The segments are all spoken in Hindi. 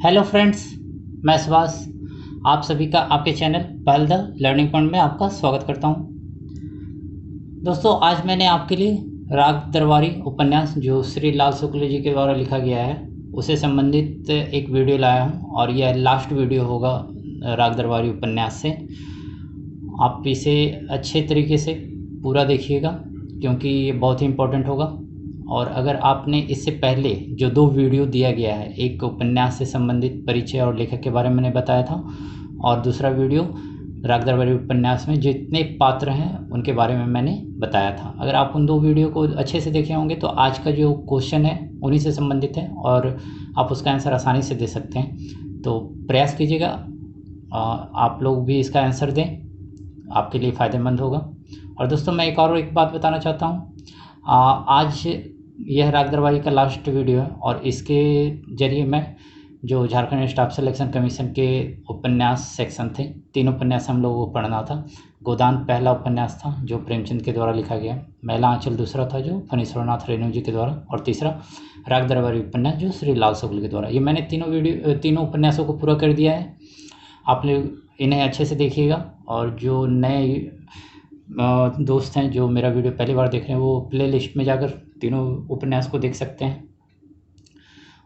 हेलो फ्रेंड्स, मैं सुभाष आप सभी का आपके चैनल पहल द लर्निंग पॉइंट में आपका स्वागत करता हूं। दोस्तों, आज मैंने आपके लिए राग दरबारी उपन्यास जो श्री लाल शुक्ल जी के द्वारा लिखा गया है उससे संबंधित एक वीडियो लाया हूं और यह लास्ट वीडियो होगा राग दरबारी उपन्यास से। आप इसे अच्छे तरीके से पूरा देखिएगा क्योंकि ये बहुत ही इम्पोर्टेंट होगा। और अगर आपने इससे पहले जो 2 वीडियो दिया गया है, एक उपन्यास से संबंधित परिचय और लेखक के बारे में मैंने बताया था और दूसरा वीडियो राग दरबारी उपन्यास में जितने पात्र हैं उनके बारे में मैंने बताया था, अगर आप उन 2 वीडियो को अच्छे से देखे होंगे तो आज का जो क्वेश्चन है उन्हीं से संबंधित है और आप उसका आंसर आसानी से दे सकते हैं। तो प्रयास कीजिएगा आप लोग भी इसका आंसर दें, आपके लिए फ़ायदेमंद होगा। और दोस्तों, मैं एक बात बताना चाहता हूँ। आज यह राग दरबारी का लास्ट वीडियो है और इसके ज़रिए मैं जो झारखंड स्टाफ सिलेक्शन कमीशन के उपन्यास सेक्शन थे, 3 उपन्यास हम लोगों को पढ़ना था। गोदान पहला उपन्यास था जो प्रेमचंद के द्वारा लिखा गया, मैला आंचल दूसरा था जो फणीश्वरनाथ रेणु जी के द्वारा, और तीसरा राग दरबारी उपन्यास जो श्री लाल शुक्ल के द्वारा। ये मैंने तीनों उपन्यासों को पूरा कर दिया है। आप लोग इन्हें अच्छे से देखिएगा और जो नए दोस्त हैं जो मेरा वीडियो पहली बार देख रहे हैं वो प्ले लिस्ट में जाकर तीनों उपन्यास को देख सकते हैं।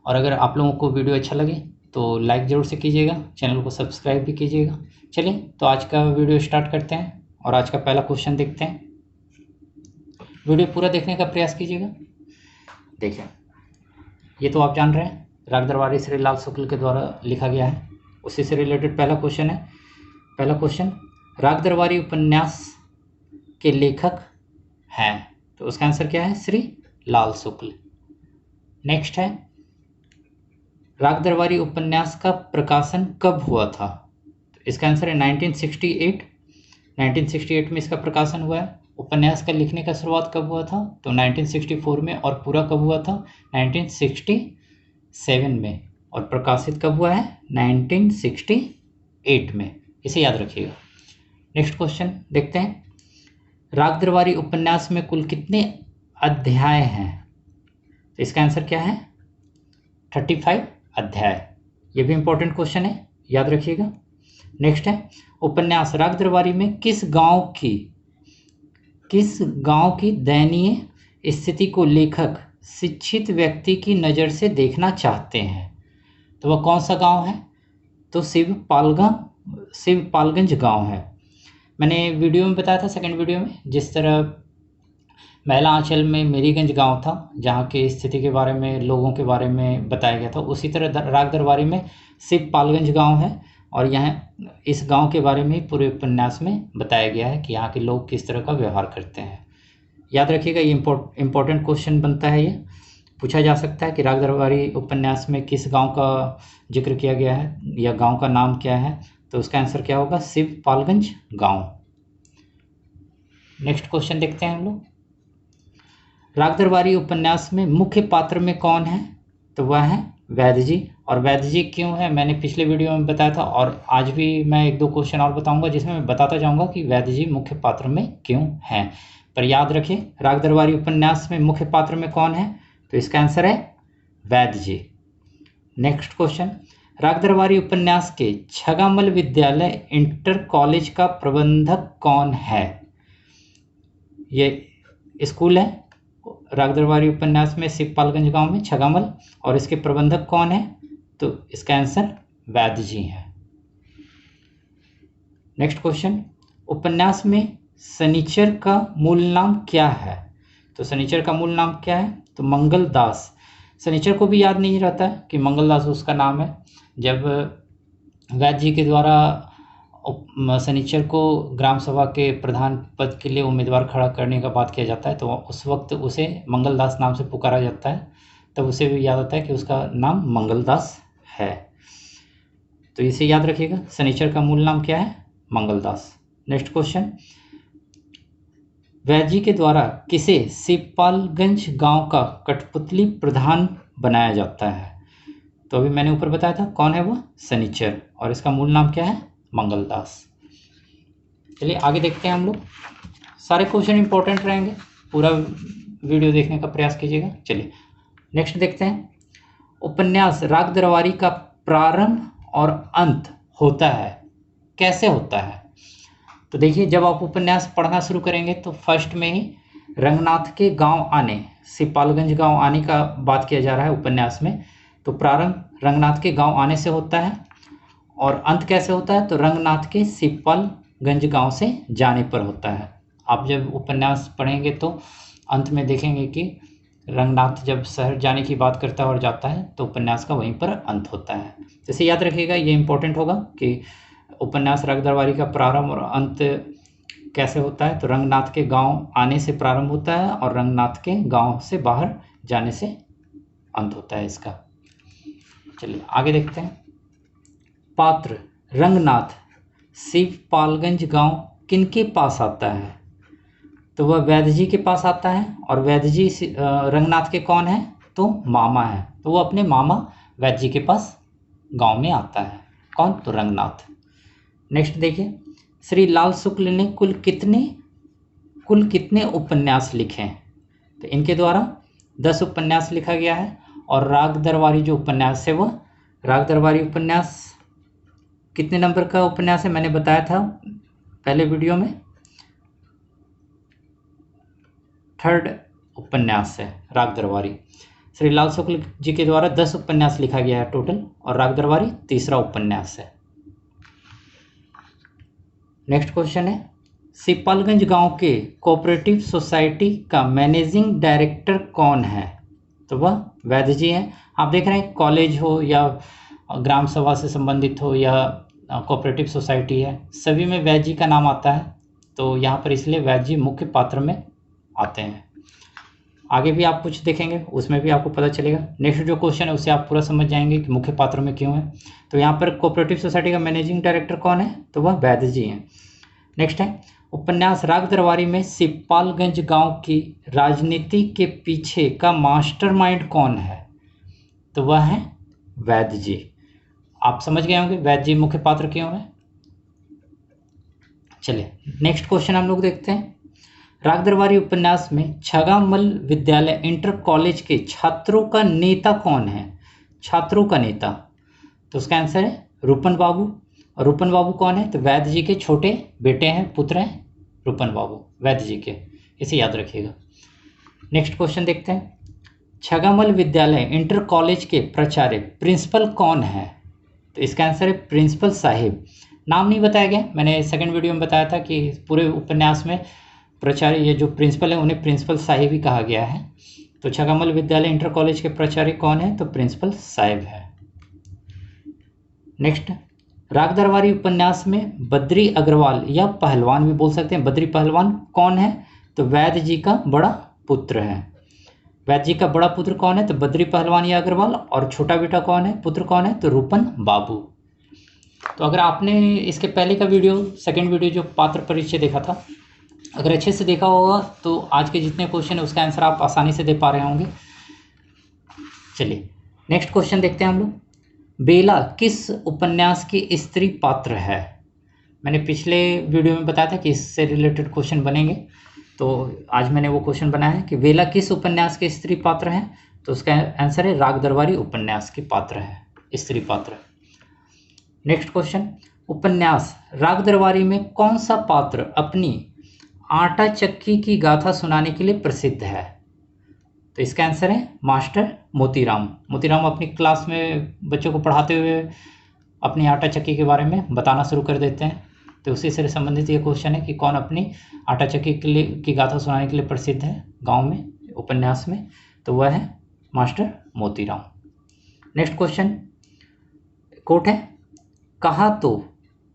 और अगर आप लोगों को वीडियो अच्छा लगे तो लाइक ज़रूर से कीजिएगा, चैनल को सब्सक्राइब भी कीजिएगा। चलिए तो आज का वीडियो स्टार्ट करते हैं और आज का पहला क्वेश्चन देखते हैं। वीडियो पूरा देखने का प्रयास कीजिएगा। देखिए, ये तो आप जान रहे हैं राग दरबारी श्री लाल शुक्ल के द्वारा लिखा गया है, उसी से रिलेटेड पहला क्वेश्चन है। पहला क्वेश्चन, राग दरबारी उपन्यास के लेखक हैं, तो उसका आंसर क्या है? श्री लाल शुक्ल। नेक्स्ट है, राग दरबारी उपन्यास का प्रकाशन कब हुआ था? तो इसका आंसर है 1968। 1968 में इसका प्रकाशन हुआ है। उपन्यास का लिखने का शुरुआत कब हुआ था? तो 1964 में, और पूरा कब हुआ था? 1967 में, और प्रकाशित कब हुआ है? 1968 में। इसे याद रखिएगा। नेक्स्ट क्वेश्चन देखते हैं, राग दरबारी उपन्यास में कुल कितने अध्याय हैं? तो इसका आंसर क्या है? 35 अध्याय। ये भी इंपॉर्टेंट क्वेश्चन है, याद रखिएगा। नेक्स्ट है, उपन्यास राग दरबारी में किस गांव की दयनीय स्थिति को लेखक शिक्षित व्यक्ति की नज़र से देखना चाहते हैं? तो वह कौन सा गांव है? तो शिवपालगंज गांव है। मैंने वीडियो में बताया था, सेकंड वीडियो में, जिस तरह मैला आंचल में मेरीगंज गांव था जहां की स्थिति के बारे में, लोगों के बारे में बताया गया था, उसी तरह राग दरबारी में शिवपालगंज गांव है और यहाँ इस गांव के बारे में पूरे उपन्यास में बताया गया है कि यहाँ के लोग किस तरह का व्यवहार करते हैं। याद रखिएगा, ये इम्पोर्टेंट क्वेश्चन बनता है। ये पूछा जा सकता है कि राग दरबारी उपन्यास में किस गाँव का जिक्र किया गया है या गाँव का नाम क्या है? तो उसका आंसर क्या होगा? शिवपालगंज गांव। नेक्स्ट क्वेश्चन देखते हैं हम लोग, राग दरबारी उपन्यास में मुख्य पात्र में कौन है? तो वह है वैद्य जी। और वैद्य जी क्यों है, मैंने पिछले वीडियो में बताया था और आज भी मैं 1-2 क्वेश्चन और बताऊंगा जिसमें मैं बताता जाऊंगा कि वैद्य जी मुख्य पात्र में क्यों हैं। पर याद रखें, राग दरबारी उपन्यास में मुख्य पात्र में कौन है? तो इसका आंसर है वैद्य जी। नेक्स्ट क्वेश्चन, राग दरबारी उपन्यास के छगामल विद्यालय इंटर कॉलेज का प्रबंधक कौन है? ये स्कूल है राग दरबारी उपन्यास में शिवपालगंज गांव में, छगामल, और इसके प्रबंधक कौन है? तो इसका आंसर वैद्य जी है। नेक्स्ट क्वेश्चन, उपन्यास में शनिचर का मूल नाम क्या है? तो शनिचर का मूल नाम क्या है? तो मंगलदास। शनिचर को भी याद नहीं रहता है कि मंगलदास उसका नाम है। जब वैद्य जी के द्वारा शनिचर को ग्राम सभा के प्रधान पद के लिए उम्मीदवार खड़ा करने का बात किया जाता है तो उस वक्त उसे मंगलदास नाम से पुकारा जाता है, तब उसे भी याद आता है कि उसका नाम मंगलदास है। तो इसे याद रखिएगा, शनिचर का मूल नाम क्या है? मंगलदास। नेक्स्ट क्वेश्चन, वैद्य जी के द्वारा किसे शिवपालगंज गांव का कठपुतली प्रधान बनाया जाता है? तो अभी मैंने ऊपर बताया था कौन है वो? शनिचर, और इसका मूल नाम क्या है? मंगलदास। चलिए आगे देखते हैं हम लोग। सारे क्वेश्चन इंपॉर्टेंट रहेंगे, पूरा वीडियो देखने का प्रयास कीजिएगा। चलिए नेक्स्ट देखते हैं, उपन्यास राग दरबारी का प्रारंभ और अंत होता है, कैसे होता है? तो देखिए, जब आप उपन्यास पढ़ना शुरू करेंगे तो फर्स्ट में ही रंगनाथ के गांव आने, सिपालगंज गांव आने का बात किया जा रहा है उपन्यास में। तो प्रारंभ रंगनाथ के गांव आने से होता है और अंत कैसे होता है? तो रंगनाथ के सिपालगंज गांव से जाने पर होता है। आप जब उपन्यास पढ़ेंगे तो अंत में देखेंगे कि रंगनाथ जब शहर जाने की बात करता है और जाता है तो उपन्यास का वहीं पर अंत होता है। जैसे याद रखिएगा, ये इंपॉर्टेंट होगा कि उपन्यास राग दरबारी का प्रारंभ और अंत कैसे होता है। तो रंगनाथ के गांव आने से प्रारंभ होता है और रंगनाथ के गांव से बाहर जाने से अंत होता है इसका। चलिए आगे देखते हैं। पात्र रंगनाथ सिपालगंज गांव किनके पास आता है? तो वह वैद्य जी के पास आता है और वैद्य जी रंगनाथ के कौन है? तो मामा है। तो वो अपने मामा वैद्य जी के पास गांव में आता है। कौन? तो रंगनाथ। नेक्स्ट देखिए, श्री लाल शुक्ल ने कुल कितने उपन्यास लिखे? तो इनके द्वारा 10 उपन्यास लिखा गया है और राग दरबारी जो उपन्यास है, वह राग दरबारी उपन्यास कितने नंबर का उपन्यास है मैंने बताया था पहले वीडियो में, 3rd उपन्यास है राग दरबारी। श्री लाल शुक्ल जी के द्वारा 10 उपन्यास लिखा गया है टोटल और राग दरबारी 3रा उपन्यास है। नेक्स्ट क्वेश्चन है, सिपालगंज गांव के कोऑपरेटिव सोसाइटी का मैनेजिंग डायरेक्टर कौन है? तो वह वैद्य जी हैं। आप देख रहे हैं, कॉलेज हो या ग्राम सभा से संबंधित हो या कोऑपरेटिव सोसाइटी है, सभी में वैद्य जी का नाम आता है। तो यहाँ पर इसलिए वैद्य जी मुख्य पात्र में आते हैं। आगे भी आप कुछ देखेंगे, उसमें भी आपको पता चलेगा। नेक्स्ट जो क्वेश्चन है उससे आप पूरा समझ जाएंगे कि मुख्य पात्र में क्यों है। तो यहाँ पर कोऑपरेटिव सोसाइटी का मैनेजिंग डायरेक्टर कौन है? तो वह वैद्य जी हैं। नेक्स्ट है, उपन्यास राग दरबारी में सिपालगंज गांव की राजनीति के पीछे का मास्टरमाइंड कौन है? तो वह है वैद्य जी। आप समझ गए होंगे वैद्य जी मुख्य पात्र क्यों है। चलिए नेक्स्ट क्वेश्चन हम लोग देखते हैं। राग दरबारी उपन्यास में छगामल विद्यालय इंटर कॉलेज के छात्रों का नेता कौन है? छात्रों का नेता, तो उसका आंसर है रूपन बाबू। और रूपन बाबू कौन है? तो वैद्य जी के छोटे बेटे हैं, पुत्र हैं रूपन बाबू वैद्य जी के, इसे याद रखिएगा। नेक्स्ट क्वेश्चन देखते हैं। छगामल विद्यालय इंटर कॉलेज के प्राचार्य प्रिंसिपल कौन है? तो इसका आंसर है प्रिंसिपल साहिब। नाम नहीं बताया गया, मैंने सेकंड वीडियो में बताया था कि पूरे उपन्यास में प्राचार्य, ये जो प्रिंसिपल है उन्हें प्रिंसिपल साहिब ही कहा गया है। तो छगामल विद्यालय इंटर कॉलेज के प्राचार्य कौन है? तो प्रिंसिपल साहिब है। नेक्स्ट, राग दरबारी उपन्यास में बद्री अग्रवाल या पहलवान भी बोल सकते हैं, बद्री पहलवान कौन है? तो वैद्य जी का बड़ा पुत्र है। वैद्य जी का बड़ा पुत्र कौन है? तो बद्री पहलवान या अग्रवाल। और छोटा बेटा कौन है, पुत्र कौन है? तो रूपन बाबू। तो अगर आपने इसके पहले का वीडियो, सेकंड वीडियो जो पात्र परिचय देखा था, अगर अच्छे से देखा होगा तो आज के जितने क्वेश्चन है उसका आंसर आप आसानी से दे पा रहे होंगे। चलिए नेक्स्ट क्वेश्चन देखते हैं हम लोग। बेला किस उपन्यास की स्त्री पात्र है? मैंने पिछले वीडियो में बताया था कि इससे रिलेटेड क्वेश्चन बनेंगे, तो आज मैंने वो क्वेश्चन बनाया है कि बेला किस उपन्यास के स्त्री पात्र है? तो उसका आंसर है राग दरबारी उपन्यास के पात्र है, स्त्री पात्र। नेक्स्ट क्वेश्चन, उपन्यास राग दरबारी में कौन सा पात्र अपनी आटा चक्की की गाथा सुनाने के लिए प्रसिद्ध है? तो इसका आंसर है मास्टर मोतीराम। मोतीराम अपनी क्लास में बच्चों को पढ़ाते हुए अपनी आटा चक्की के बारे में बताना शुरू कर देते हैं। तो उसी से संबंधित ये क्वेश्चन है कि कौन अपनी आटा चक्की के लिए की गाथा सुनाने के लिए प्रसिद्ध है गांव में, उपन्यास में? तो वह है master Motiram. Next question, quote है, कहा तो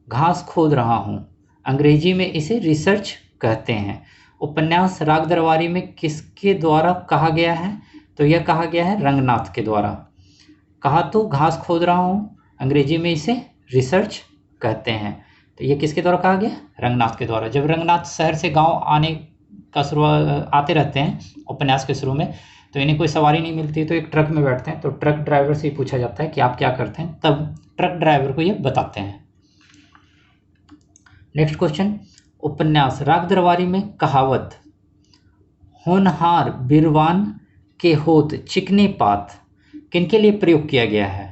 घास खोद रहा हूँ, अंग्रेजी में इसे रिसर्च कहते हैं। उपन्यास राग दरबारी में किसके द्वारा कहा गया है? तो यह कहा गया है रंगनाथ के द्वारा। कहा तो घास खोद रहा हूँ, अंग्रेजी में इसे रिसर्च कहते हैं। तो ये किसके द्वारा कहा गया? रंगनाथ के द्वारा। जब रंगनाथ शहर से गांव आने का शुरुआत आते रहते हैं उपन्यास के शुरू में, तो इन्हें कोई सवारी नहीं मिलती, तो एक ट्रक में बैठते हैं। तो ट्रक ड्राइवर से ही पूछा जाता है कि आप क्या करते हैं, तब ट्रक ड्राइवर को ये बताते हैं। नेक्स्ट क्वेश्चन, उपन्यास राग दरबारी में कहावत होनहार बिरवान के होत चिकने पात किनके लिए प्रयोग किया गया है?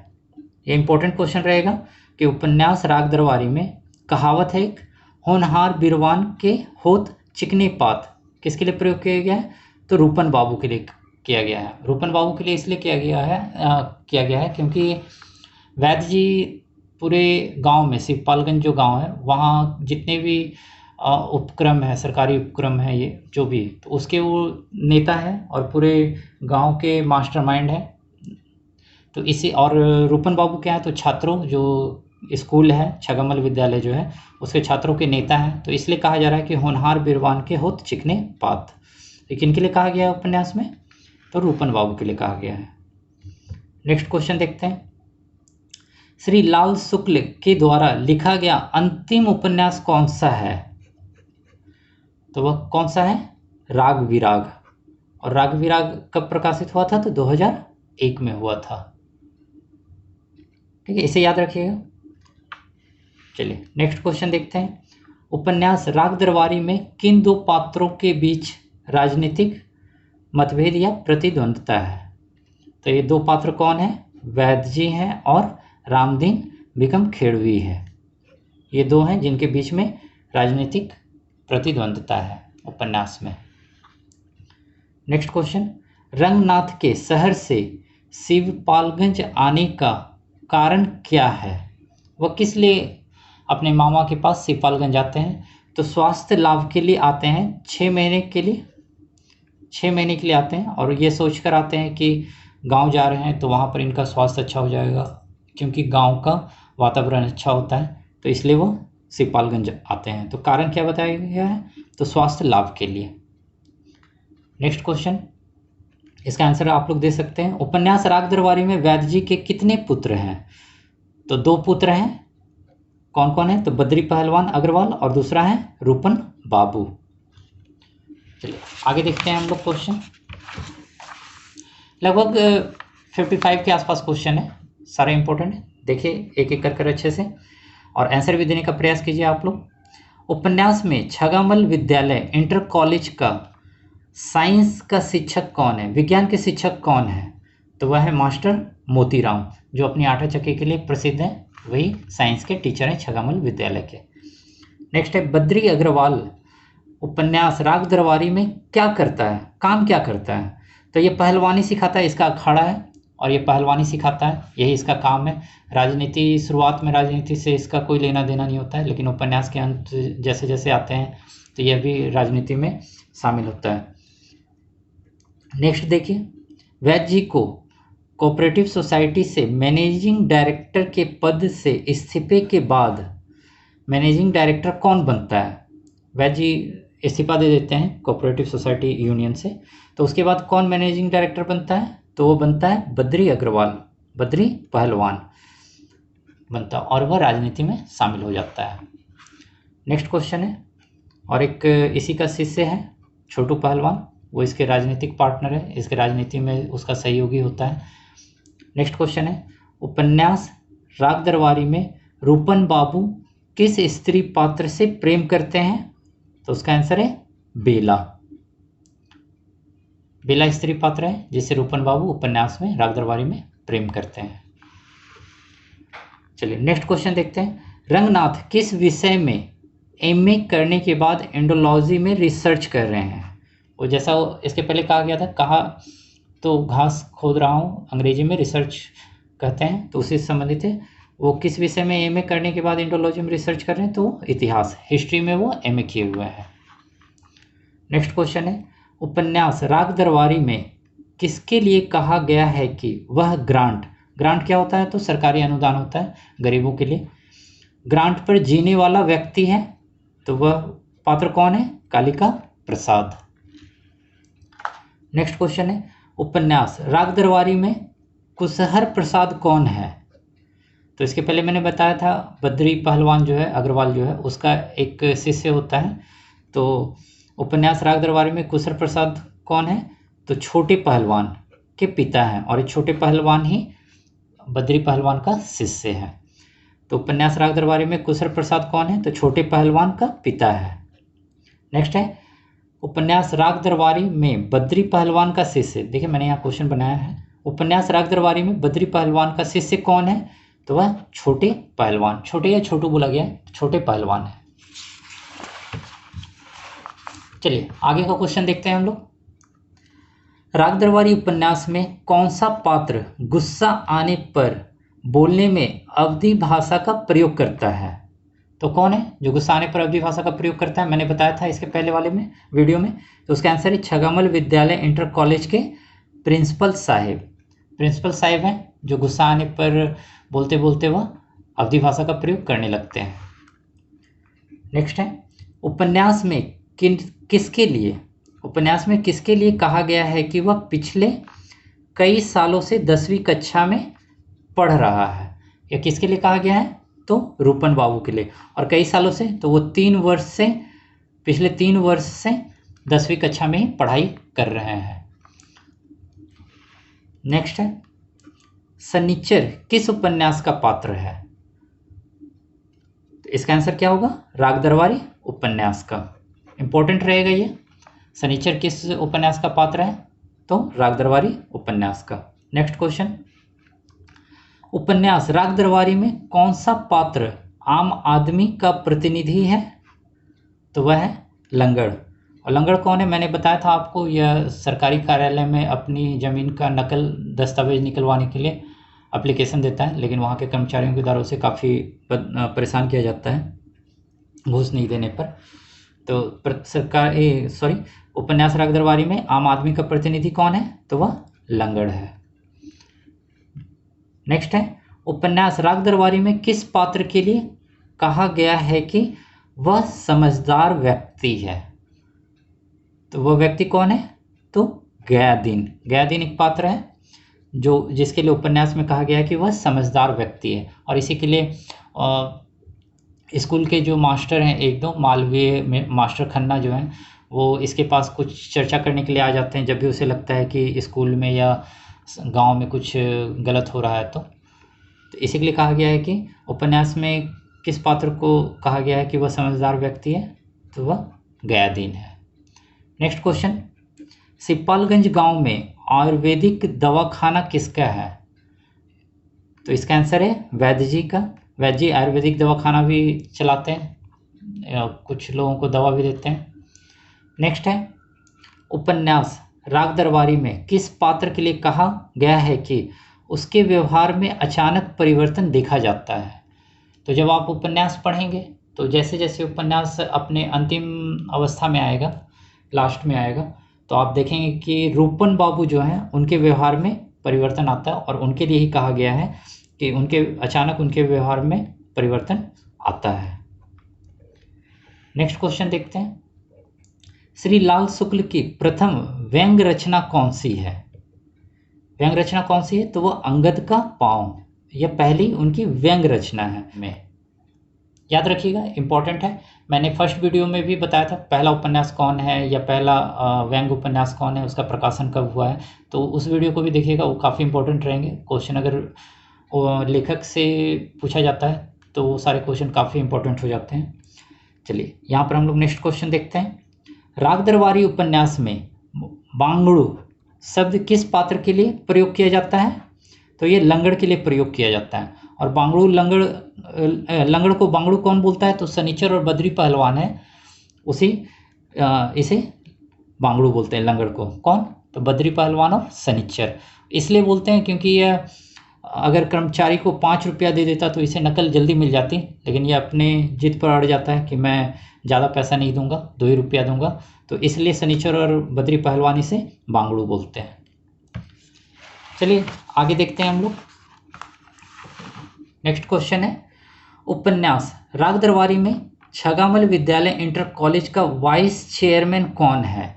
ये इंपॉर्टेंट क्वेश्चन रहेगा कि उपन्यास राग दरबारी में कहावत है एक, होनहार बीरवान के होत चिकने पात, किसके लिए प्रयोग किया गया है? तो रूपन बाबू के लिए किया गया है। रूपन बाबू के लिए इसलिए किया गया है क्योंकि वैद्य जी पूरे गांव में, शिवपालगंज जो गांव है वहाँ जितने भी उपक्रम है, सरकारी उपक्रम है, ये जो भी, तो उसके वो नेता है और पूरे गांव के मास्टरमाइंड है। तो इसी, और रूपन बाबू क्या है, तो छात्रों, जो स्कूल है छगमल विद्यालय जो है उसके छात्रों के नेता हैं, तो इसलिए कहा जा रहा है कि होनहार बीरवान के होत चिकने पात। ये किनके लिए कहा गया है उपन्यास में? तो रूपन बाबू के लिए कहा गया है। नेक्स्ट क्वेश्चन देखते हैं। श्री लाल शुक्ल के द्वारा लिखा गया अंतिम उपन्यास कौन सा है? तो वह कौन सा है? राग विराग। और राग विराग कब प्रकाशित हुआ था? तो 2001 में हुआ था। ठीक है, इसे याद रखिएगा। चलिए नेक्स्ट क्वेश्चन देखते हैं। उपन्यास राग दरबारी में किन दो पात्रों के बीच राजनीतिक मतभेद या प्रतिद्वंद्विता है? तो ये दो पात्र कौन है? वैद्य जी हैं और रामदीन बेगम खेड़वी है। ये दो हैं जिनके बीच में राजनीतिक प्रतिद्वंद्विता है उपन्यास में। Next question. रंगनाथ के शहर से शिवपालगंज आने का कारण क्या है? वह किस लिए अपने मामा के पास शिवपालगंज आते हैं? तो स्वास्थ्य लाभ के लिए आते हैं। 6 महीने के लिए आते हैं और ये सोच कर आते हैं कि गांव जा रहे हैं तो वहाँ पर इनका स्वास्थ्य अच्छा हो जाएगा, क्योंकि गांव का वातावरण अच्छा होता है, तो इसलिए वो शिवपालगंज आते हैं। तो कारण क्या बताया गया है? तो स्वास्थ्य लाभ के लिए। नेक्स्ट क्वेश्चन, इसका आंसर आप लोग दे सकते हैं। उपन्यास राग दरबारी में वैद्य जी के कितने पुत्र हैं? तो 2 पुत्र हैं। कौन कौन है? तो बद्री पहलवान अग्रवाल और दूसरा है रूपन बाबू। चलिए आगे देखते हैं हम लोग क्वेश्चन। लगभग 55 के आसपास क्वेश्चन है, सारे इंपॉर्टेंट है। देखिए एक एक कर अच्छे से और आंसर भी देने का प्रयास कीजिए आप लोग। उपन्यास में छगामल विद्यालय इंटर कॉलेज का साइंस का शिक्षक कौन है? विज्ञान के शिक्षक कौन है? तो वह है मास्टर मोतीराम, जो अपनी आटा चक्की के लिए प्रसिद्ध है, वही साइंस के टीचर हैं छगामल विद्यालय के। नेक्स्ट है बद्री अग्रवाल उपन्यास राग दरबारी में क्या करता है, काम क्या करता है? तो ये पहलवानी सिखाता है, इसका अखाड़ा है और ये पहलवानी सिखाता है, यही इसका काम है। राजनीति, शुरुआत में राजनीति से इसका कोई लेना देना नहीं होता है, लेकिन उपन्यास के अंत जैसे जैसे आते हैं तो यह भी राजनीति में शामिल होता है। नेक्स्ट देखिए, वैद्य जी को कोऑपरेटिव सोसाइटी से मैनेजिंग डायरेक्टर के पद से इस्तीफे के बाद मैनेजिंग डायरेक्टर कौन बनता है? वैद्य जी इस्तीफा दे देते हैं कोऑपरेटिव सोसाइटी यूनियन से, तो उसके बाद कौन मैनेजिंग डायरेक्टर बनता है? तो वो बनता है बद्री अग्रवाल, बद्री पहलवान बनता है और वह राजनीति में शामिल हो जाता है। नेक्स्ट क्वेश्चन है, और एक इसी का शिष्य है छोटू पहलवान, वो इसके राजनीतिक पार्टनर है, इसके राजनीति में उसका सहयोगी होता है। नेक्स्ट क्वेश्चन है, उपन्यास राग दरबारी में रूपन बाबू किस स्त्री पात्र से प्रेम करते हैं? तो उसका आंसर है बेला। बेला स्त्री पात्र है जिसे रूपन बाबू उपन्यास में राग दरबारी में प्रेम करते हैं। चलिए नेक्स्ट क्वेश्चन देखते हैं। रंगनाथ किस विषय में एमए करने के बाद एंडोलॉजी में रिसर्च कर रहे हैं? वो जैसा इसके पहले कहा गया था, तो घास खोद रहा हूँ, अंग्रेजी में रिसर्च कहते हैं, तो उसी से संबंधित है। वो किस विषय में एमए करने के बाद एंडोलॉजी में रिसर्च कर रहे हैं? तो इतिहास, हिस्ट्री में वो एमए किए हुए हैं। नेक्स्ट क्वेश्चन है, उपन्यास राग दरबारी में किसके लिए कहा गया है कि वह ग्रांट क्या होता है? तो सरकारी अनुदान होता है गरीबों के लिए, ग्रांट पर जीने वाला व्यक्ति है, तो वह पात्र कौन है? कालिका प्रसाद। नेक्स्ट क्वेश्चन है, उपन्यास राग दरबारी में कुशहर प्रसाद कौन है? तो इसके पहले मैंने बताया था बद्री पहलवान जो है, अग्रवाल जो है, उसका एक शिष्य होता है। तो उपन्यास राग दरबारी में कुशहर प्रसाद कौन है? तो छोटे पहलवान के पिता हैं, और ये छोटे पहलवान ही बद्री पहलवान का शिष्य है। तो उपन्यास राग दरबारी में कुशहर प्रसाद कौन है? तो छोटे पहलवान का पिता है। नेक्स्ट है, उपन्यास राग दरबारी में बद्री पहलवान का शिष्य, देखिए मैंने यहाँ क्वेश्चन बनाया है, उपन्यास राग दरबारी में बद्री पहलवान का शिष्य कौन है? तो वह छोटे पहलवान, छोटे या छोटू बोला गया है, छोटे पहलवान है। चलिए आगे का क्वेश्चन देखते हैं हम लोग। राग दरबारी उपन्यास में कौन सा पात्र गुस्सा आने पर बोलने में अवधी भाषा का प्रयोग करता है? तो कौन है जो गुस्सा आने पर अवधी भाषा का प्रयोग करता है? मैंने बताया था इसके पहले वाले में वीडियो में। तो उसका आंसर है छगमल विद्यालय इंटर कॉलेज के प्रिंसिपल साहिब। प्रिंसिपल साहिब हैं जो गुस्सा आने पर बोलते बोलते वह अवधी भाषा का प्रयोग करने लगते हैं। नेक्स्ट है, उपन्यास में किसके लिए कहा गया है कि वह पिछले कई सालों से 10वीं कक्षा में पढ़ रहा है? या किसके लिए कहा गया है? तो रूपन बाबू के लिए। और कई सालों से, तो वो पिछले 3 वर्ष से 10वीं कक्षा में ही पढ़ाई कर रहे हैं। नेक्स्ट है, सनीचर किस उपन्यास का पात्र है? तो इसका आंसर क्या होगा? राग दरबारी उपन्यास का। इंपॉर्टेंट रहेगा ये। सनीचर किस उपन्यास का पात्र है? तो राग दरबारी उपन्यास का। नेक्स्ट क्वेश्चन, उपन्यास राग दरबारी में कौन सा पात्र आम आदमी का प्रतिनिधि है? तो वह है लंगड़। और लंगड़ कौन है? मैंने बताया था आपको, यह सरकारी कार्यालय में अपनी ज़मीन का नकल दस्तावेज निकलवाने के लिए एप्लीकेशन देता है, लेकिन वहाँ के कर्मचारियों के द्वारा उसे काफ़ी परेशान किया जाता है घूस नहीं देने पर। तो उपन्यास राग दरबारी में आम आदमी का प्रतिनिधि कौन है? तो वह लंगड़ है। नेक्स्ट है, उपन्यास राग दरबारी में किस पात्र के लिए कहा गया है कि वह समझदार व्यक्ति है? तो वह व्यक्ति कौन है? तो गयादीन। गयादीन एक पात्र है जिसके लिए उपन्यास में कहा गया है कि वह समझदार व्यक्ति है। और इसी के लिए स्कूल के जो मास्टर हैं, एक दो मालवीय में मास्टर खन्ना जो हैं, वो इसके पास कुछ चर्चा करने के लिए आ जाते हैं जब भी उसे लगता है कि स्कूल में या गांव में कुछ गलत हो रहा है। तो इसी के लिए कहा गया है कि उपन्यास में किस पात्र को कहा गया है कि वह समझदार व्यक्ति है? तो वह गयादीन है। नेक्स्ट क्वेश्चन, सिपालगंज गांव में आयुर्वेदिक दवाखाना किसका है? तो इसका आंसर है वैद्य जी का। वैद्य जी आयुर्वेदिक दवाखाना भी चलाते हैं, कुछ लोगों को दवा भी देते हैं। नेक्स्ट है, उपन्यास राग दरबारी में किस पात्र के लिए कहा गया है कि उसके व्यवहार में अचानक परिवर्तन देखा जाता है? तो जब आप उपन्यास पढ़ेंगे तो जैसे जैसे उपन्यास अपने अंतिम अवस्था में आएगा, लास्ट में आएगा, तो आप देखेंगे कि रूपन बाबू जो हैं उनके व्यवहार में परिवर्तन आता है, और उनके लिए ही कहा गया है कि अचानक उनके व्यवहार में परिवर्तन आता है। नेक्स्ट क्वेश्चन देखते हैं, श्री लाल शुक्ल की प्रथम व्यंग्य रचना कौन सी है? व्यंग्य रचना कौन सी है? तो वह अंगद का पाँव, यह पहली उनकी व्यंग्य रचना है। याद रखिएगा, इंपॉर्टेंट है। मैंने फर्स्ट वीडियो में भी बताया था पहला उपन्यास कौन है या पहला व्यंग्य उपन्यास कौन है, उसका प्रकाशन कब हुआ है। तो उस वीडियो को भी देखिएगा, वो काफ़ी इंपॉर्टेंट रहेंगे। क्वेश्चन अगर लेखक से पूछा जाता है तो वो सारे क्वेश्चन काफ़ी इंपॉर्टेंट हो जाते हैं। चलिए यहाँ पर हम लोग नेक्स्ट क्वेश्चन देखते हैं। राग दरबारी उपन्यास में बांगड़ू शब्द किस पात्र के लिए प्रयोग किया जाता है? तो ये लंगड़ के लिए प्रयोग किया जाता है। और बांगड़ू लंगड़ को बांगड़ू कौन बोलता है? तो सनीचर और बद्री पहलवान है, इसे बांगड़ू बोलते हैं। लंगड़ को कौन? तो बद्री पहलवान और सनीचर। इसलिए बोलते हैं क्योंकि यह अगर कर्मचारी को 5 रुपया दे देता तो इसे नकल जल्दी मिल जाती, लेकिन ये अपने जिद पर अड़ जाता है कि मैं ज़्यादा पैसा नहीं दूंगा, 2 ही रुपया दूंगा। तो इसलिए सनीचर और बद्री पहलवान इसे बांगड़ू बोलते हैं। चलिए आगे देखते हैं हम लोग। नेक्स्ट क्वेश्चन है, उपन्यास राग दरबारी में छगामल विद्यालय इंटर कॉलेज का वाइस चेयरमैन कौन है?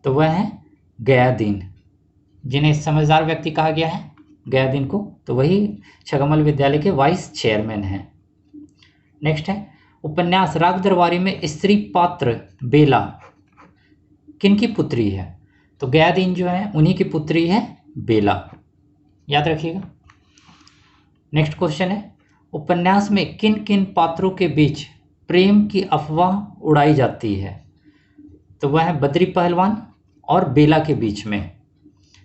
तो वह है गयादीन, जिन्हें समझदार व्यक्ति कहा गया है, गयादीन को। तो वही छगामल विद्यालय के वाइस चेयरमैन हैं। नेक्स्ट है, उपन्यास राग दरबारी में स्त्री पात्र बेला किनकी पुत्री है? तो गयादीन जो है उन्हीं की पुत्री है बेला, याद रखिएगा। नेक्स्ट क्वेश्चन है, उपन्यास में किन किन पात्रों के बीच प्रेम की अफवाह उड़ाई जाती है? तो वह है बद्री पहलवान और बेला के बीच में,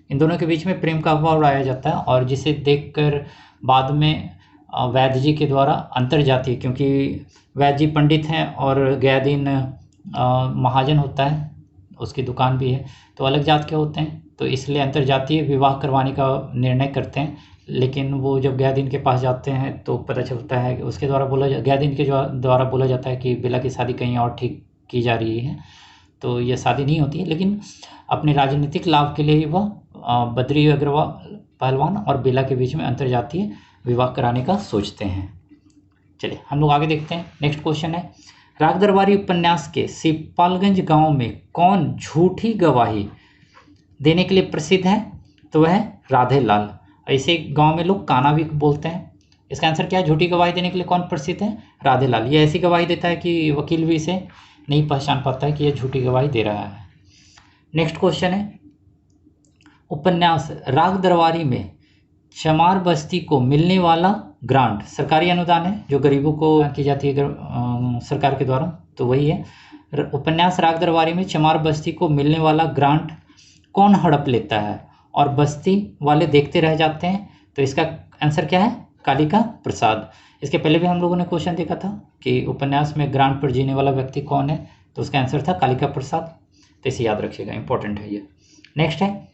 इन दोनों के बीच में प्रेम का अफवाह उड़ाया जाता है, और जिसे देखकर बाद में वैद्य जी के द्वारा अंतर्जातीय, क्योंकि वैद्य जी पंडित हैं और गयादीन महाजन होता है, उसकी दुकान भी है, तो अलग जात के होते हैं, तो इसलिए अंतर्जातीय विवाह करवाने का निर्णय करते हैं। लेकिन वो जब गयादीन के पास जाते हैं तो पता चलता है कि उसके द्वारा गयादीन के द्वारा बोला जाता है कि बेला की शादी कहीं और ठीक की जा रही है, तो ये शादी नहीं होती है। लेकिन अपने राजनीतिक लाभ के लिए ही वह बद्री अग्रवाल पहलवान और बेला के बीच में अंतर्जातीय विवाह कराने का सोचते हैं। चलिए हम लोग आगे देखते हैं। नेक्स्ट क्वेश्चन है, राग दरबारी उपन्यास के सिपालगंज गांव में कौन झूठी गवाही देने के लिए प्रसिद्ध है? तो वह है राधे लाल। ऐसे गांव में लोग काना भी बोलते हैं। इसका आंसर क्या है? झूठी गवाही देने के लिए कौन प्रसिद्ध है? राधे लाल। ये ऐसी गवाही देता है कि वकील भी इसे नहीं पहचान पाता है कि यह झूठी गवाही दे रहा है। नेक्स्ट क्वेश्चन है, उपन्यास राग दरबारी में चमार बस्ती को मिलने वाला ग्रांट सरकारी अनुदान है जो गरीबों को की जाती है सरकार के द्वारा, तो वही है। उपन्यास राग दरबारी में चमार बस्ती को मिलने वाला ग्रांट कौन हड़प लेता है और बस्ती वाले देखते रह जाते हैं? तो इसका आंसर क्या है? कालिका प्रसाद। इसके पहले भी हम लोगों ने क्वेश्चन देखा था कि उपन्यास में ग्रांट पर जीने वाला व्यक्ति कौन है, तो उसका आंसर था कालिका प्रसाद, तो इसे याद रखिएगा, इंपॉर्टेंट है ये। नेक्स्ट है,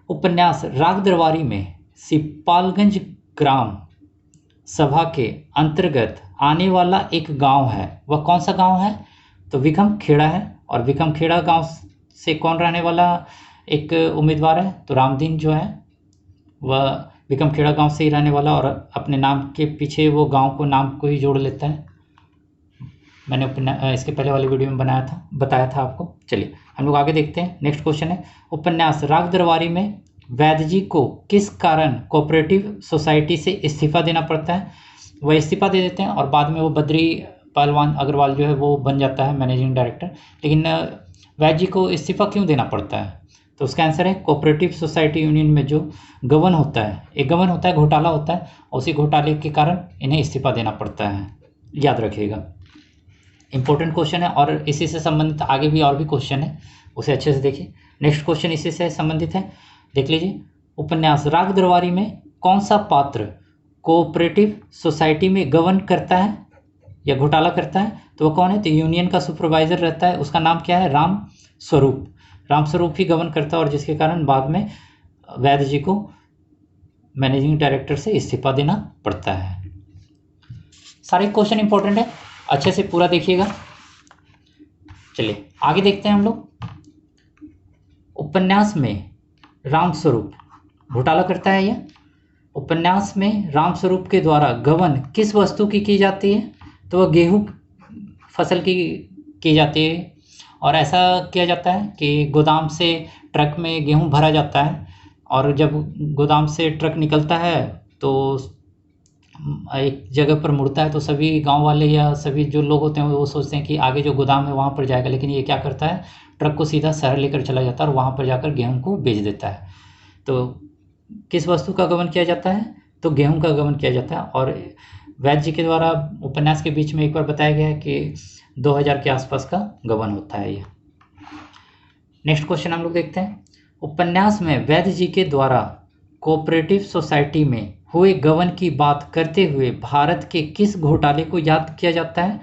उपन्यास राग दरबारी में सिपालगंज ग्राम सभा के अंतर्गत आने वाला एक गांव है, वह कौन सा गांव है? तो विक्रम खेड़ा है। और विक्रम खेड़ा गांव से कौन रहने वाला एक उम्मीदवार है? तो रामदीन जो है वह विक्रम खेड़ा गांव से ही रहने वाला, और अपने नाम के पीछे वो गांव को नाम को ही जोड़ लेता है। मैंने इसके पहले वाले वीडियो में बताया था आपको। चलिए हम लोग आगे देखते हैं। नेक्स्ट क्वेश्चन है, उपन्यास राग दरबारी में वैद्य जी को किस कारण कोऑपरेटिव सोसाइटी से इस्तीफा देना पड़ता है? वह इस्तीफा दे देते हैं और बाद में वो बद्री पहलवान अग्रवाल जो है वो बन जाता है मैनेजिंग डायरेक्टर। लेकिन वैद्य जी को इस्तीफा क्यों देना पड़ता है? तो उसका आंसर है कोऑपरेटिव सोसाइटी यूनियन में जो गबन होता है, एक गबन होता है, घोटाला होता है, और उसी घोटाले के कारण इन्हें इस्तीफा देना पड़ता है, याद रखिएगा। इंपॉर्टेंट क्वेश्चन है और इसी से संबंधित आगे भी और भी क्वेश्चन है, उसे अच्छे से देखिए। नेक्स्ट क्वेश्चन इसी से संबंधित है, देख लीजिए। उपन्यास राग दरबारी में कौन सा पात्र कोऑपरेटिव सोसाइटी में गबन करता है या घोटाला करता है? तो वह कौन है? तो यूनियन का सुपरवाइजर रहता है, उसका नाम क्या है? राम स्वरूप। राम स्वरूप ही गबन करता है, और जिसके कारण बाद में वैद्य जी को मैनेजिंग डायरेक्टर से इस्तीफा देना पड़ता है। सारे क्वेश्चन इंपॉर्टेंट है, अच्छे से पूरा देखिएगा। चलिए आगे देखते हैं हम लोग। उपन्यास में रामस्वरूप घोटाला करता है यह। उपन्यास में रामस्वरूप के द्वारा गबन किस वस्तु की जाती है? तो वह गेहूं फसल की जाती है, और ऐसा किया जाता है कि गोदाम से ट्रक में गेहूं भरा जाता है, और जब गोदाम से ट्रक निकलता है तो एक जगह पर मुड़ता है, तो सभी गांव वाले या सभी जो लोग होते हैं वो सोचते हैं कि आगे जो गोदाम है वहाँ पर जाएगा, लेकिन ये क्या करता है? ट्रक को सीधा शहर लेकर चला जाता है और वहाँ पर जाकर गेहूं को बेच देता है। तो किस वस्तु का गबन किया जाता है? तो गेहूं का गबन किया जाता है। और वैद्य जी के द्वारा उपन्यास के बीच में एक बार बताया गया है कि 2000 के आसपास का गबन होता है ये। नेक्स्ट क्वेश्चन हम लोग देखते हैं। उपन्यास में वैद्य जी के द्वारा कोऑपरेटिव सोसाइटी में हुए गबन की बात करते हुए भारत के किस घोटाले को याद किया जाता है?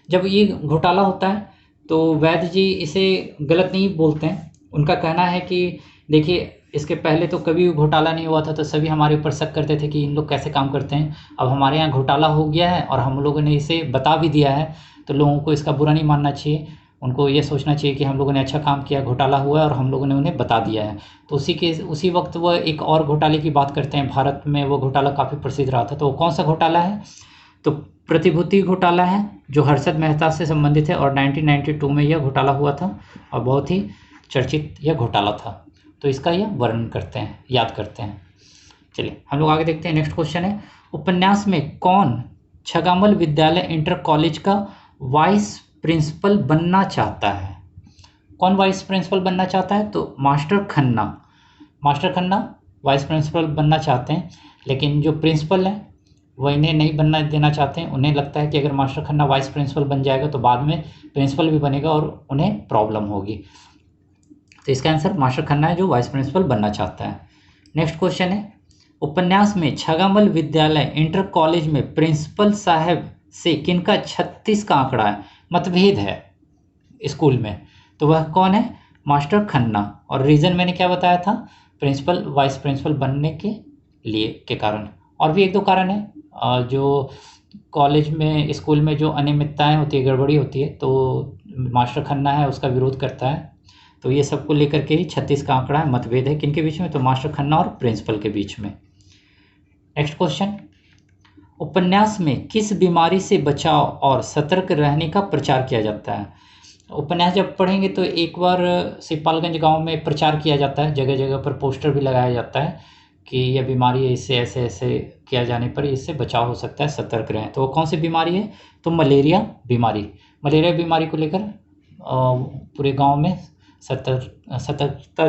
जब ये घोटाला होता है तो वैद्य जी इसे गलत नहीं बोलते हैं। उनका कहना है कि देखिए, इसके पहले तो कभी घोटाला नहीं हुआ था, तो सभी हमारे ऊपर शक करते थे कि इन लोग कैसे काम करते हैं। अब हमारे यहाँ घोटाला हो गया है और हम लोगों ने इसे बता भी दिया है, तो लोगों को इसका बुरा नहीं मानना चाहिए। उनको ये सोचना चाहिए कि हम लोगों ने अच्छा काम किया, घोटाला हुआ है और हम लोगों ने उन्हें बता दिया है। तो उसी वक्त वह एक और घोटाले की बात करते हैं। भारत में वो घोटाला काफ़ी प्रसिद्ध रहा था, तो वो कौन सा घोटाला है? तो प्रतिभूति घोटाला है, जो हर्षद मेहता से संबंधित है, और 1992 में यह घोटाला हुआ था और बहुत ही चर्चित यह घोटाला था। तो इसका यह वर्णन करते हैं, याद करते हैं। चलिए हम लोग आगे देखते हैं। नेक्स्ट क्वेश्चन है, उपन्यास में कौन छगामल विद्यालय इंटर कॉलेज का वाइस प्रिंसिपल बनना चाहता है? कौन वाइस प्रिंसिपल बनना चाहता है? तो मास्टर खन्ना वाइस प्रिंसिपल बनना चाहते हैं, लेकिन जो प्रिंसिपल है वह इन्हें नहीं बनना देना चाहते हैं। उन्हें लगता है कि अगर मास्टर खन्ना वाइस प्रिंसिपल बन जाएगा तो बाद में प्रिंसिपल भी बनेगा और उन्हें प्रॉब्लम होगी। तो इसका आंसर मास्टर खन्ना है, जो वाइस प्रिंसिपल बनना चाहता है। नेक्स्ट क्वेश्चन है, उपन्यास में छागामल विद्यालय इंटर कॉलेज में प्रिंसिपल साहब से किनका 36 का आंकड़ा है, मतभेद है स्कूल में, तो वह कौन है, मास्टर खन्ना। और रीज़न मैंने क्या बताया था, प्रिंसिपल वाइस प्रिंसिपल बनने के लिए के कारण। और भी एक दो कारण है, जो कॉलेज में स्कूल में जो अनियमितताएं होती है, गड़बड़ी होती है, तो मास्टर खन्ना है उसका विरोध करता है। तो ये सबको लेकर के ही 36 का आंकड़ा है, मतभेद है किनके बीच में, तो मास्टर खन्ना और प्रिंसिपल के बीच में। नेक्स्ट क्वेश्चन, उपन्यास में किस बीमारी से बचाव और सतर्क रहने का प्रचार किया जाता है। उपन्यास जब पढ़ेंगे तो एक बार सिपालगंज गांव में प्रचार किया जाता है, जगह जगह पर पोस्टर भी लगाया जाता है कि यह बीमारी है, इससे ऐसे ऐसे किया जाने पर इससे बचाव हो सकता है, सतर्क रहें। तो वो कौन सी बीमारी है, तो मलेरिया बीमारी। मलेरिया बीमारी को लेकर पूरे गांव में सतर्कता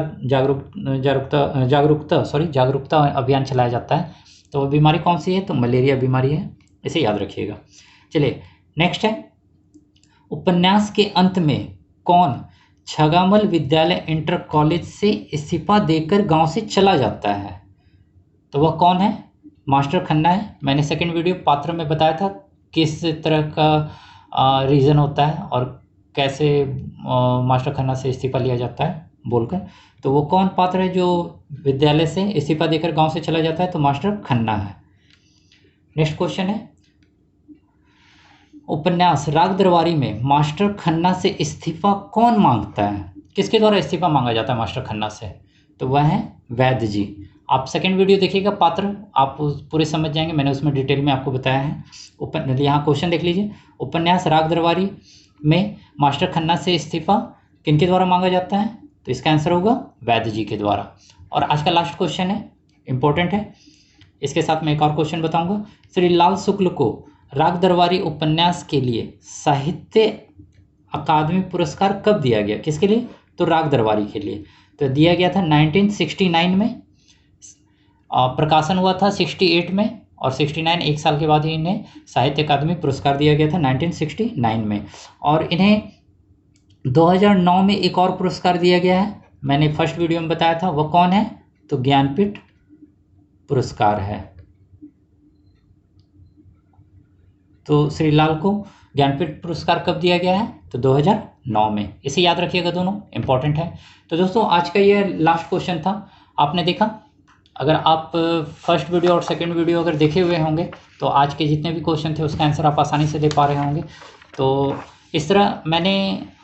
जागरूकता अभियान चलाया जाता है। तो वो बीमारी कौन सी है, तो मलेरिया बीमारी है, इसे याद रखिएगा। चलिए नेक्स्ट है, उपन्यास के अंत में कौन छागामल विद्यालय इंटर कॉलेज से इस्तीफा देकर गांव से चला जाता है, तो वह कौन है, मास्टर खन्ना है। मैंने सेकंड वीडियो पात्र में बताया था किस तरह का रीज़न होता है और कैसे मास्टर खन्ना से इस्तीफा लिया जाता है बोलकर। तो वो कौन पात्र है जो विद्यालय से इस्तीफा देकर गांव से चला जाता है, तो मास्टर खन्ना है। नेक्स्ट क्वेश्चन है, उपन्यास राग दरबारी में मास्टर खन्ना से इस्तीफा कौन मांगता है, किसके द्वारा इस्तीफा मांगा जाता है मास्टर खन्ना से, तो वह है वैद्य जी। आप सेकंड वीडियो देखिएगा पात्र, आप पूरे समझ जाएंगे, मैंने उसमें डिटेल में आपको बताया है। यहाँ क्वेश्चन देख लीजिए, उपन्यास राग दरबारी में मास्टर खन्ना से इस्तीफा किनके द्वारा मांगा जाता है, तो इसका आंसर होगा वैद्य जी के द्वारा। और आज का लास्ट क्वेश्चन है, इंपॉर्टेंट है, इसके साथ मैं एक और क्वेश्चन बताऊंगा। श्री लाल शुक्ल को राग दरबारी उपन्यास के लिए साहित्य अकादमी पुरस्कार कब दिया गया, किसके लिए, तो राग दरबारी के लिए। तो दिया गया था 1969 में, प्रकाशन हुआ था 68 में, और 69 एक साल के बाद ही इन्हें साहित्य अकादमी पुरस्कार दिया गया था 1969 में। और इन्हें 2009 में एक और पुरस्कार दिया गया है, मैंने फर्स्ट वीडियो में बताया था, वह कौन है, तो ज्ञानपीठ पुरस्कार है। तो श्री लाल को ज्ञानपीठ पुरस्कार कब दिया गया है, तो 2009 में, इसे याद रखिएगा, दोनों इंपॉर्टेंट है। तो दोस्तों आज का ये लास्ट क्वेश्चन था, आपने देखा, अगर आप फर्स्ट वीडियो और सेकंड वीडियो अगर देखे हुए होंगे तो आज के जितने भी क्वेश्चन थे उसका आंसर आप आसानी से दे पा रहे होंगे। तो इस तरह मैंने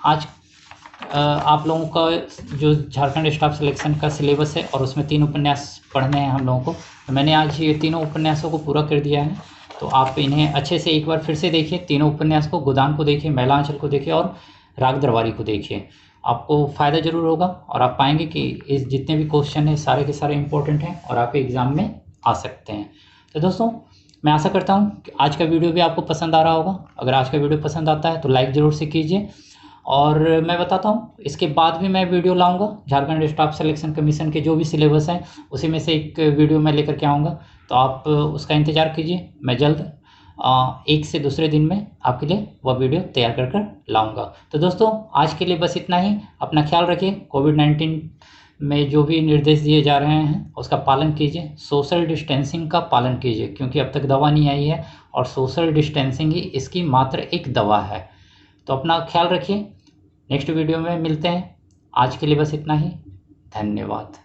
आज आप लोगों का जो झारखंड स्टाफ सिलेक्शन का सिलेबस है और उसमें 3 उपन्यास पढ़ने हैं हम लोगों को, तो मैंने आज ये तीनों उपन्यासों को पूरा कर दिया है। तो आप इन्हें अच्छे से एक बार फिर से देखिए, तीनों उपन्यास को, गोदान को देखिए, मैलांचल को देखिए और राग दरबारी को देखिए, आपको फ़ायदा ज़रूर होगा और आप पाएंगे कि इस जितने भी क्वेश्चन हैं सारे के सारे इंपॉर्टेंट हैं और आपके एग्ज़ाम में आ सकते हैं। तो दोस्तों मैं आशा करता हूँ कि आज का वीडियो भी आपको पसंद आ रहा होगा। अगर आज का वीडियो पसंद आता है तो लाइक ज़रूर से कीजिए। और मैं बताता हूँ इसके बाद भी मैं वीडियो लाऊंगा, झारखंड स्टाफ सिलेक्शन कमीशन के जो भी सिलेबस हैं उसी में से एक वीडियो मैं लेकर के आऊँगा, तो आप उसका इंतज़ार कीजिए। मैं जल्द एक से दूसरे दिन में आपके लिए वह वीडियो तैयार कर लाऊंगा। तो दोस्तों आज के लिए बस इतना ही, अपना ख्याल रखिए, कोविड-19 में जो भी निर्देश दिए जा रहे हैं उसका पालन कीजिए, सोशल डिस्टेंसिंग का पालन कीजिए, क्योंकि अब तक दवा नहीं आई है और सोशल डिस्टेंसिंग ही इसकी मात्र एक दवा है। तो अपना ख्याल रखिए, नेक्स्ट वीडियो में मिलते हैं। आज के लिए बस इतना ही, धन्यवाद।